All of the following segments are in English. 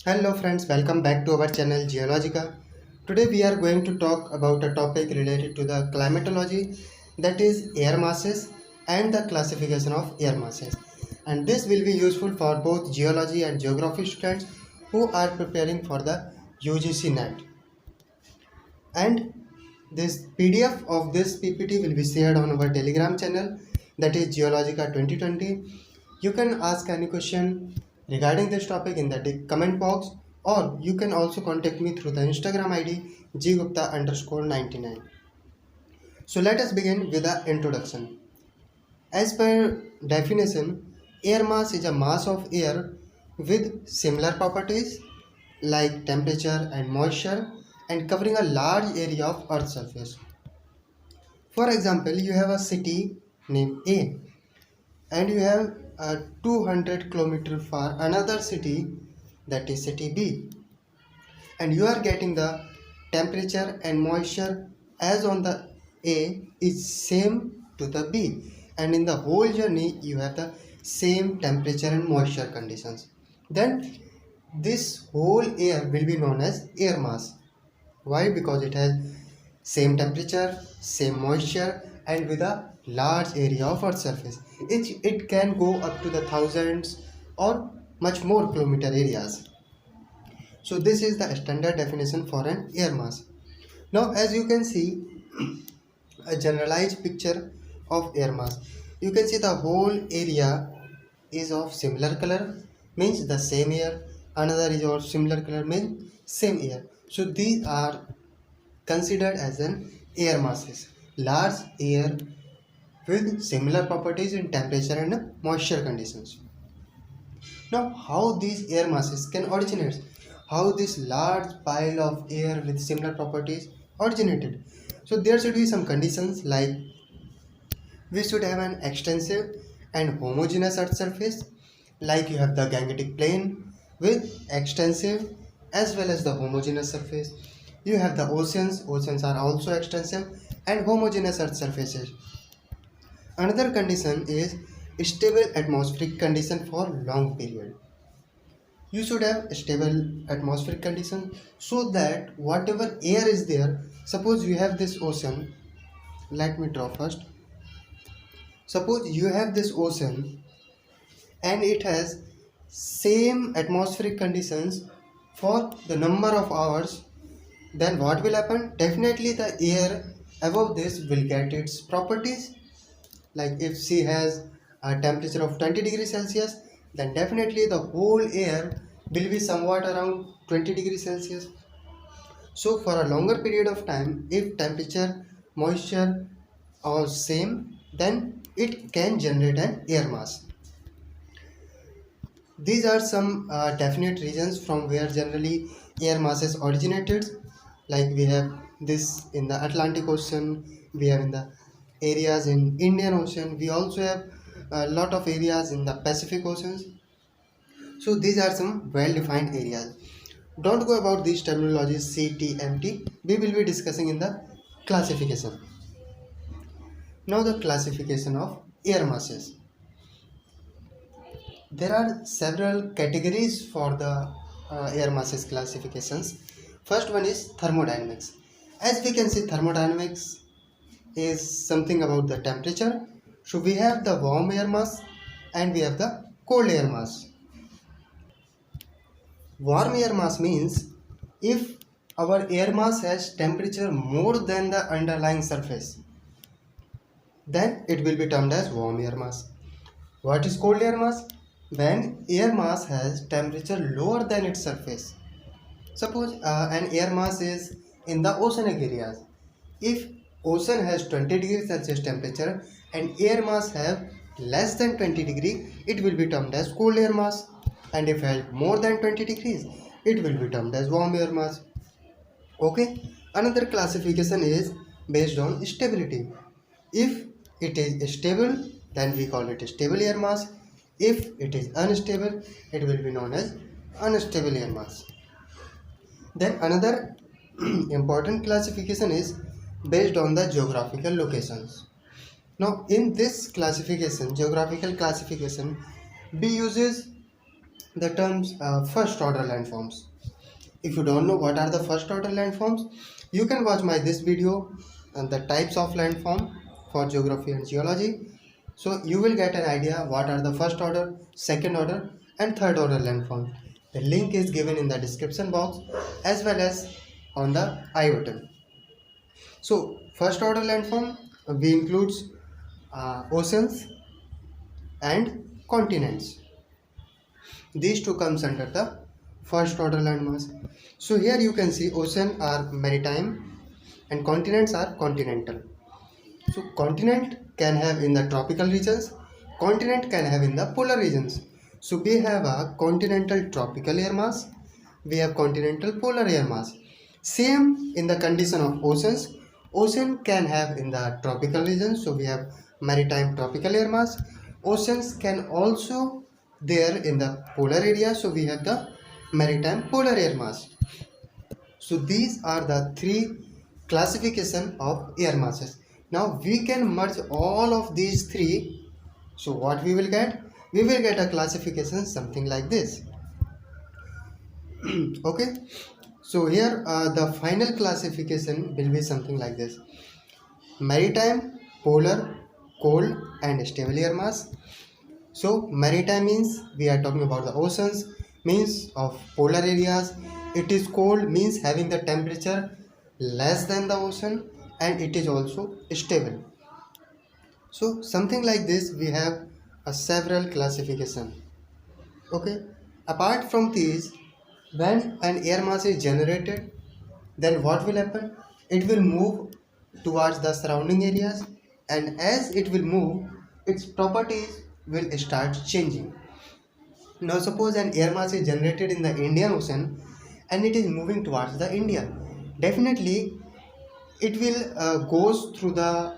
Hello friends, welcome back to our channel Geologica. Today we are going to talk about a topic related to the climatology, that is air masses and the classification of air masses. And this will be useful for both geology and geography students who are preparing for the UGC NET. And this PDF of this PPT will be shared on our Telegram channel, that is Geologica 2020. You can ask any question regarding this topic in the comment box, or you can also contact me through the Instagram ID ggupta_99. So let us begin with the introduction. As per definition, air mass is a mass of air with similar properties like temperature and moisture and covering a large area of Earth's surface. For example, you have a city named A and you have a 200 kilometer far another city, that is city B, and you are getting the temperature and moisture as on the A is same to the B, and in the whole journey you have the same temperature and moisture conditions. Then this whole air will be known as air mass. Why? Because it has same temperature, same moisture, and with a large area of Earth's surface. It can go up to the thousands or much more kilometer areas. So this is the standard definition for an air mass. Now as you can see a generalized picture of air mass, you can see the whole area is of similar color, means the same air. Another is of similar color, means same air. So these are considered as an air masses, large air with similar properties in temperature and moisture conditions. Now how these air masses can originate, how this large pile of air with similar properties originated. So there should be some conditions, like we should have an extensive and homogeneous earth surface, like you have the gangetic plain with extensive as well as the homogeneous surface. You have the oceans are also extensive and homogeneous earth surfaces. Another condition is stable atmospheric condition for long period. You should have stable atmospheric condition so that whatever air is there, suppose you have this ocean, let me draw first. Suppose you have this ocean and it has same atmospheric conditions for the number of hours, then what will happen? Definitely the air above this will get its properties. Like if she has a temperature of 20 degrees Celsius, then definitely the whole air will be somewhat around 20 degrees Celsius. So for a longer period of time, if temperature, moisture are same, then it can generate an air mass. These are some definite regions from where generally air masses originated. Like we have this in the Atlantic Ocean, we have in the areas in Indian Ocean, we also have a lot of areas in the Pacific Oceans. So these are some well-defined areas. Don't go about these terminologies CTMT. We will be discussing in the classification. Now the classification of air masses. There are several categories for the air masses classifications. First one is thermodynamics. As we can see, thermodynamics is something about the temperature. So we have the warm air mass and we have the cold air mass. Warm air mass means if our air mass has temperature more than the underlying surface, then it will be termed as warm air mass. What is cold air mass? When air mass has temperature lower than its surface. Suppose an air mass is in the oceanic areas. If ocean has 20 degrees Celsius temperature and air mass have less than 20 degree, it will be termed as cold air mass. And if it has more than 20 degrees, it will be termed as warm air mass. Okay. Another classification is based on stability. If it is stable, then we call it stable air mass. If it is unstable, it will be known as unstable air mass. Then another important classification is based on the geographical locations. Now in this classification, geographical classification, B uses the terms first order landforms. If you don't know what are the first order landforms, you can watch my this video on the types of landform for geography and geology. So you will get an idea what are the first order, second order and third order landform. The link is given in the description box as well as on the I button. So first order landform we includes oceans and continents. These two comes under the first order landmass. So here you can see ocean are maritime and continents are continental. So continent can have in the tropical regions, continent can have in the polar regions. So we have a continental tropical air mass, we have continental polar air mass. Same in the condition of oceans. Ocean can have in the tropical regions, so we have maritime tropical air mass. Oceans can also there in the polar area, so we have the maritime polar air mass. So these are the three classification of air masses. Now we can merge all of these three. So what we will get? We will get a classification something like this. Okay. So here the final classification will be something like this: maritime, polar, cold and stable air mass. So maritime means we are talking about the oceans, means of polar areas. It is cold means having the temperature less than the ocean, and it is also stable. So something like this we have a several classification. Okay. Apart from these, when an air mass is generated, then what will happen? It will move towards the surrounding areas, and as it will move, its properties will start changing. Now suppose an air mass is generated in the Indian Ocean and it is moving towards the India. Definitely it will goes through the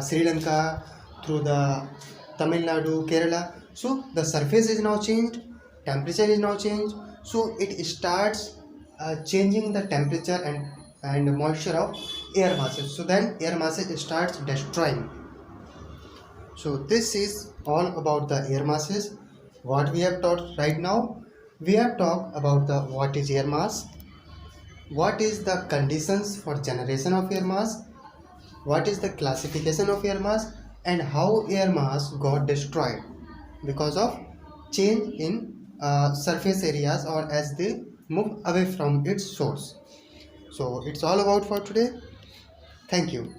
Sri Lanka, through the Tamil Nadu, Kerala. So the surface is now changed, temperature is now changed. So it starts changing the temperature and moisture of air masses. So then air masses starts destroying. So this is all about the air masses. What we have taught right now, we have talked about the what is air mass, what is the conditions for generation of air mass, what is the classification of air mass, and how air mass got destroyed because of change in surface areas or as they move away from its source. So it's all about for today. Thank you.